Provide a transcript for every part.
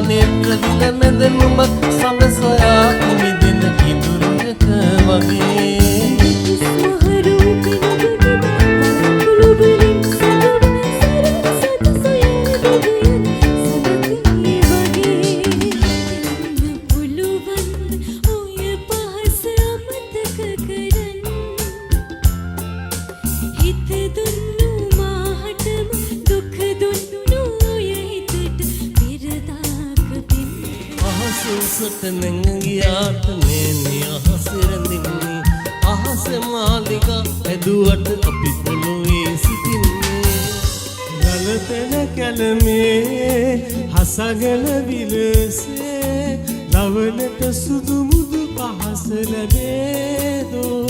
ගානේ රැඳිලා මැද නුඹ සඳ සොයා ඉමිදෙන කිඳුරක වගේ සුසට නැංගියාට නෑනේ අහස රැඳින්නේ අහස මාලිකා ඇදුවට අපි පොළොවේ සිටින්නේ ගලතන කැලමේ හසගල විලසේ ලවනට සුදු මුදු පහස ලැබේදෝ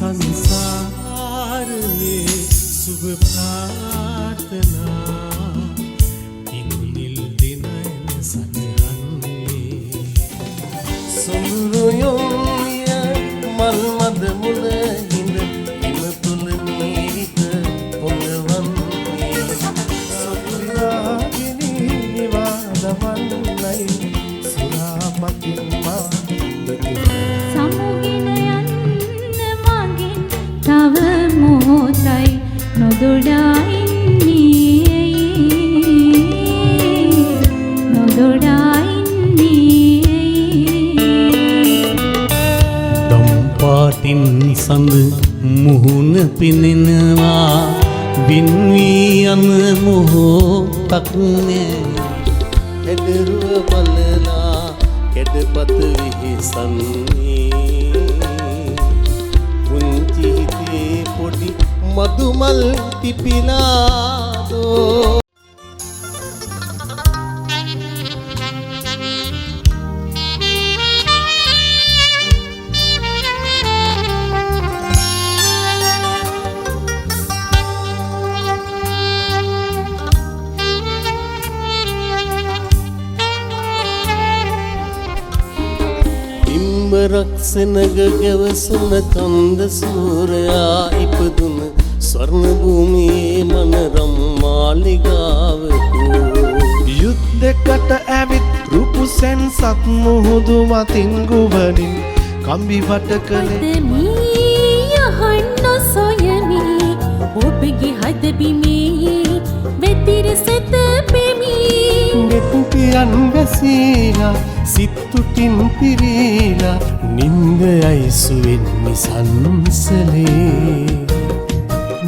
संसारे शुभ प्रार्थना इन्निल दिनन सनहन्ने सोनुयोनिया मल मद मुल हिंद इम तुल नीत पोंगवन्ने सोनुयागिनी निवादवन्नै सुरापतिम्मा තව මොහොතයි නොදොඩා ඉන්නේ දම්පාටින් සඳ මුහුණ පිනෙනවා වින්වී යන මොහොතක් නෑ ඇදරුව බලලා කැඩපත විහිසන්නේ පොඩි මදුමල් පිපිලාදෝ රක්සනග ගැවසුන චන්ද සූරයා ඉපදුන ස්වර්ණ භූමියේ මනරම් මාලිගාවකෝ යුද්ධකට ඇවිත් රුපුසෙන් සත් මුහුදු මතින් ගුවනින් කම්බි වට කළේ යහන්න සොයමි ඔබගේ හදබිමේ වෙතිර සෙත පෙමි ගෙතුපියන් වැසීලා සිත්තුටින් පිරීලා නින්ද අයිසුවෙන් නිසංසලේ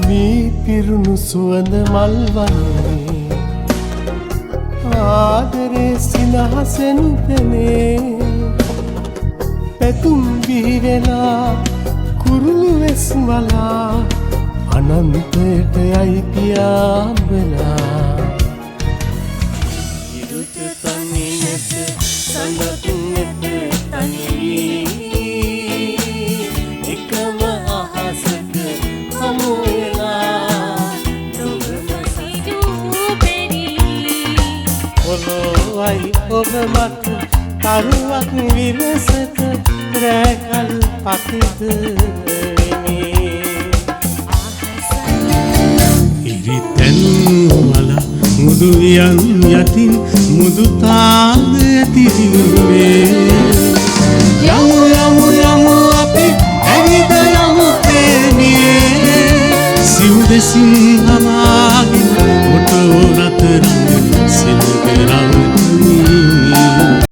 මේ පිරුණු සුවඳ මල්වන්නේ ආදරේ සිනහසෙන් පෙනේ පැතුම් බිහිවෙලා කුරුළු වෙස් වලා අනන්තයට යයි පියාඹලා ඉරුත තනියට සඳකුනෙත තනී එකම අහසක හමු වෙලා දුගම සිදුබෙරි පොළොවයි ඔබ මත තරුවක් විලසක රැකල් පතිත ඉරිතැන් වල මුදු යන් යතින් මුදු තාද ඇතිරිවේ යමු යමු යමු අපි ඇවිද යමු ප්‍රේමියේ සිව් දෙසින්